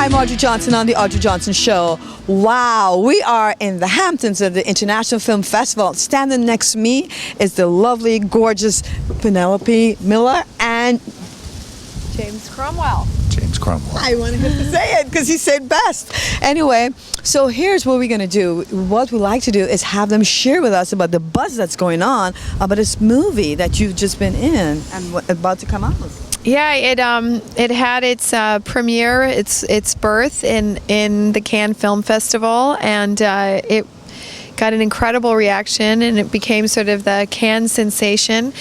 I'm Audrey Johnson on The Audrey Johnson Show. Wow, we are in the Hamptons at the International Film Festival. Standing next to me is the lovely, gorgeous Penelope Miller and James Cromwell. James Cromwell. I wanted him to say it because he said best. Anyway, so here's what we're going to do. What we like to do is have them share with us about the buzz that's going on about this movie that you've just been in and about to come out. Yeah, it had its premiere, its birth in the Cannes Film Festival, and it got an incredible reaction, and it became sort of the Cannes sensation,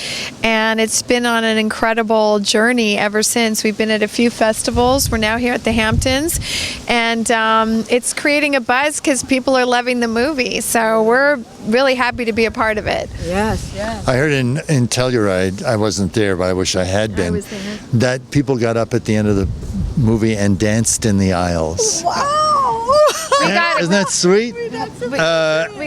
and it's been on an incredible journey ever since. We've been at a few festivals. We're now here at the Hamptons, and it's creating a buzz because people are loving the movie, so we're really happy to be a part of it. Yes, yes. I heard in Telluride, I wasn't there, but I wish I had been, that people got up at the end of the movie and danced in the aisles. Wow! Isn't that sweet? We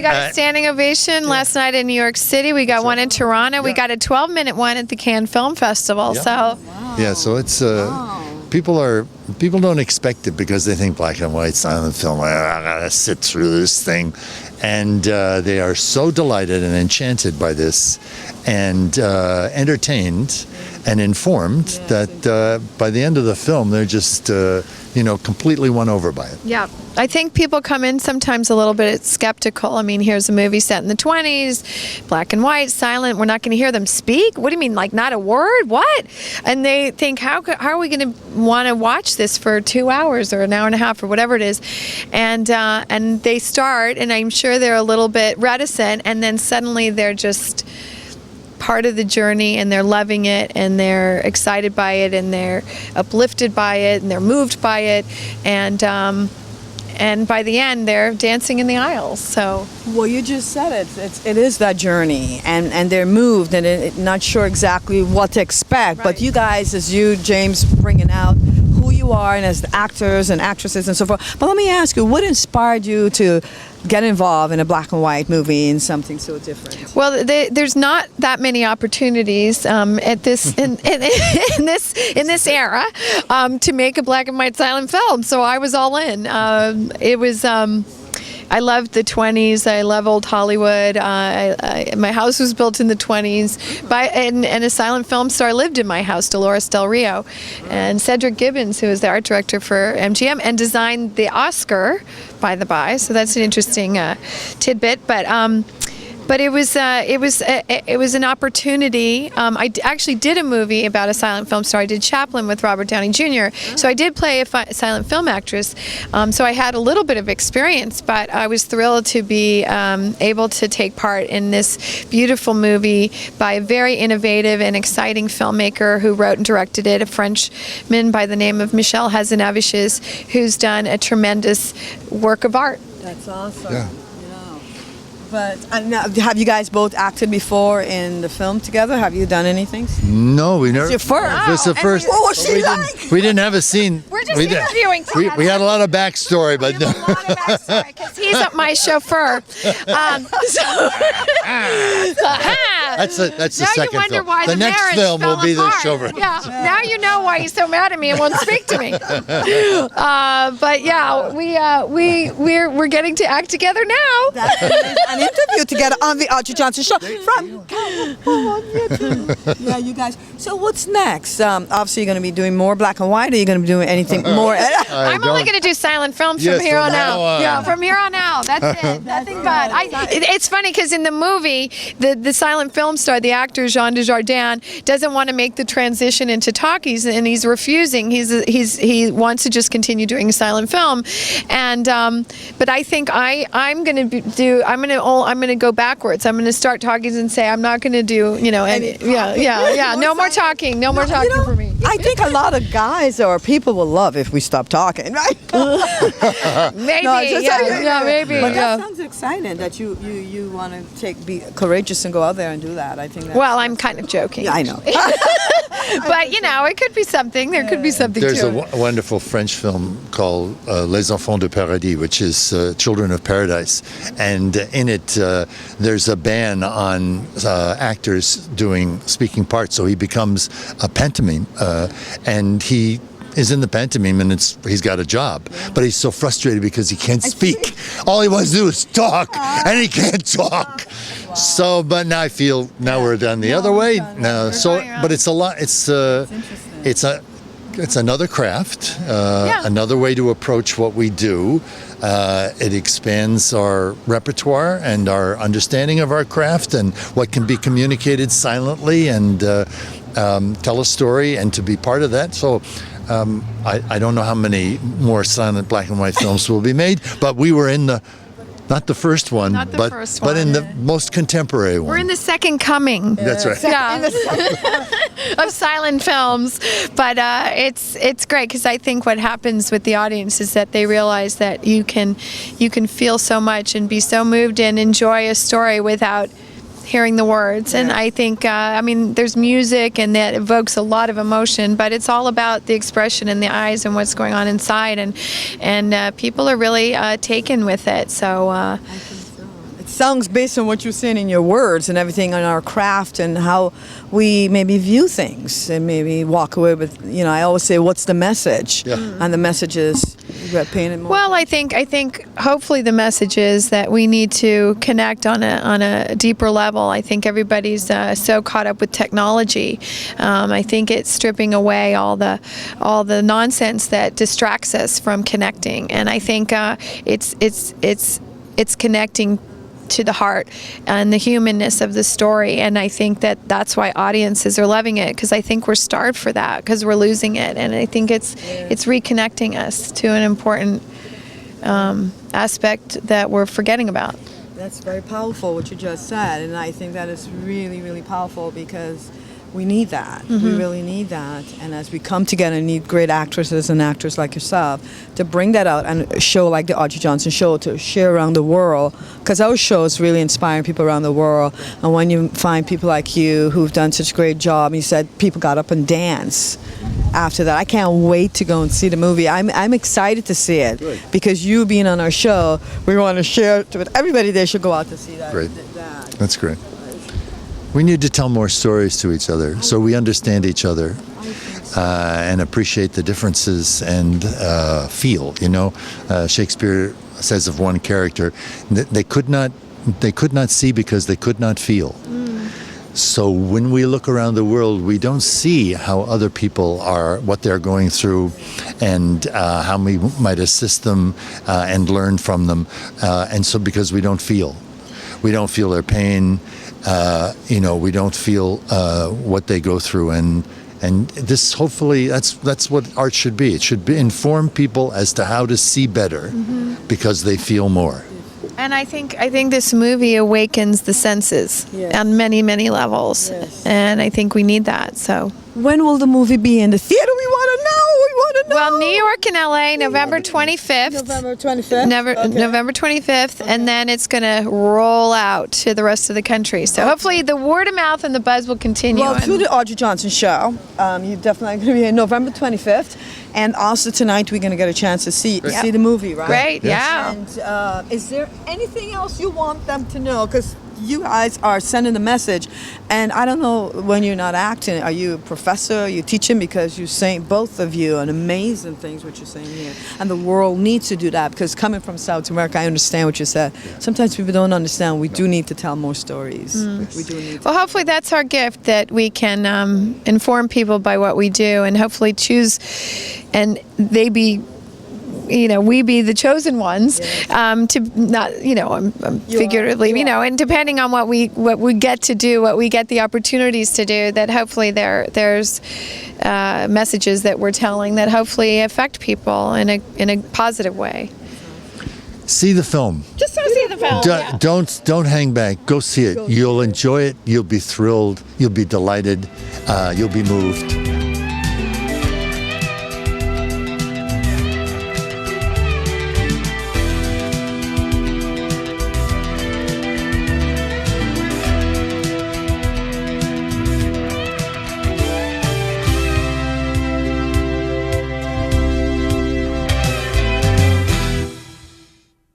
got a standing ovation last night in New York City. We got one in Toronto. We got a 12-minute one at the Cannes Film Festival. Yeah. So yeah, so it's people don't expect it because they think black and white silent film. I gotta sit through this thing, and they are so delighted and enchanted by this, and entertained and informed that by the end of the film they're just completely won over by it. yeah, I think people come in sometimes a little bit skeptical. I mean, here's a movie set in the 20s, black and white, silent. We're not going to hear them speak. What do you mean, like not a word? What? And they think, how are we going to want to watch this for 2 hours or an hour and a half or whatever it is? And they start, and I'm sure they're a little bit reticent, and then suddenly they're just part of the journey, and they're loving it, and they're excited by it, and they're uplifted by it, and they're moved by it, and by the end they're dancing in the aisles. So well, you just said it. It is that journey, and they're moved, and not sure exactly what to expect. Right. But you guys, as you, James, bringing out who you are, and as actors and actresses and so forth. But let me ask you, what inspired you to get involved in a black and white movie in something so different? well, there's not that many opportunities at this in this era to make a black and white silent film. So I was all in. It was. I loved the 20s. I love old Hollywood. My house was built in the 20s, and a silent film star lived in my house, Dolores Del Rio, and Cedric Gibbons, who was the art director for MGM and designed the Oscar, by the by. So that's an interesting tidbit. But it was an opportunity. I actually did a movie about a silent film star. I did Chaplin with Robert Downey Jr. So I did play a silent film actress. So I had a little bit of experience, but I was thrilled to be able to take part in this beautiful movie by a very innovative and exciting filmmaker who wrote and directed it, a Frenchman by the name of Michel Hazanavicius, who's done a tremendous work of art. That's awesome. Yeah. But have you guys both acted before in the film together? Have you done anything? No, we never. It's your first. This is the first. What was she like? We didn't have a scene. We're just interviewing. We had a lot of backstory, but We have a lot of backstory because he's my chauffeur. that's the Now second you wonder film. why The next marriage film will fell be the apart. chauffeur. Yeah. Now you know why he's so mad at me and won't speak to me. But yeah, we're getting to act together now. That's an interview together on the Audrey Johnson Show from California. Yeah, you guys. So what's next? Obviously, you're going to be doing more black and white. Or are you going to be doing anything more? I'm only going to do silent films from here on out. Yeah, from here on out. That's it. Nothing but. It's funny because in the movie, the silent film star, the actor Jean Dujardin, doesn't want to make the transition into talkies, and he's refusing. He wants to just continue doing silent film, and but I think I'm going to go backwards. I'm going to start talkies and say I'm not going to do no more talking. No more talking for me. I think a lot of guys or people will love if we stop talking, right? Maybe, maybe. But that sounds exciting that you want to be courageous and go out there and do that. I think. Well, I'm kind of joking. Yeah, I know. But it could be something. There could be something. There's to it. a wonderful French film called Les Enfants de Paradis, which is Children of Paradise, and in it there's a ban on actors doing speaking parts, so he becomes a pantomime, and he is in the pantomime and he's got a job, but he's so frustrated because he can't speak. All he wants to do is talk, and he can't talk. Wow. So, but now I feel we're done the other way. No, so, but it's a lot. It's another craft, another way to approach what we do. It expands our repertoire and our understanding of our craft and what can be communicated silently and tell a story and to be part of that. So I don't know how many more silent black and white films will be made, but we were in not the first one, but in the most contemporary one. We're in the second coming. That's right. Of silent films, but it's great because I think what happens with the audience is that they realize that you can feel so much and be so moved and enjoy a story without hearing the words. And I think there's music and that evokes a lot of emotion, but it's all about the expression in the eyes and what's going on inside, and people are really taken with it. So songs based on what you're saying in your words and everything on our craft and how we maybe view things and maybe walk away with, I always say, what's the message? Yeah. And the message is pain and more. Well, I think hopefully the message is that we need to connect on a deeper level. I think everybody's so caught up with technology. I think it's stripping away all the nonsense that distracts us from connecting, and I think it's connecting to the heart and the humanness of the story, and I think that's why audiences are loving it, because I think we're starved for that because we're losing it, and I think it's reconnecting us to an important aspect that we're forgetting about. That's very powerful what you just said, and I think that is really, really powerful because we need that. Mm-hmm. We really need that. And as we come together and need great actresses and actors like yourself to bring that out and show like the Audrey Johnson show to share around the world, because our show is really inspiring people around the world. And when you find people like you who've done such a great job, you said people got up and danced after that. I can't wait to go and see the movie. I'm excited to see it. Good. Because you being on our show, we want to share it with everybody. They should go out to see that. Great. That's great. We need to tell more stories to each other so we understand each other and appreciate the differences and feel. Shakespeare says of one character that they could not see because they could not feel. So when we look around the world, we don't see how other people are, what they're going through, and how we might assist them and learn from them. And so because we don't feel their pain. We don't feel what they go through, and this hopefully that's what art should be. It should inform people as to how to see better, because they feel more. And I think this movie awakens the senses on many, many levels, and I think we need that. So when will the movie be in the theater? We want to know. Well, New York and LA, November 25th. November 25th? Okay. November 25th, and then it's going to roll out to the rest of the country. So hopefully the word of mouth and the buzz will continue. Well, through the Audrey Johnson show, you're definitely going to be here November 25th. And also tonight we're going to get a chance to see the movie, right? Great, yeah. And is there anything else you want them to know? Because you guys are sending the message, and I don't know, when you're not acting, are you a professor? Are you teaching? Because you're saying, both of you, and amazing things what you're saying here, and the world needs to do that. Because coming from South America, I understand what you said. Sometimes people don't understand. We do need to tell more stories. We do need. Well, hopefully that's our gift, that we can inform people by what we do, and hopefully choose, and they be. We be the chosen ones, to not, figuratively, and depending on what we get to do, what we get the opportunities to do, that hopefully there's messages that we're telling that hopefully affect people in a positive way. See the film. Just go see the film. Don't hang back. Go see it. You'll enjoy it. You'll be thrilled. You'll be delighted. You'll be moved.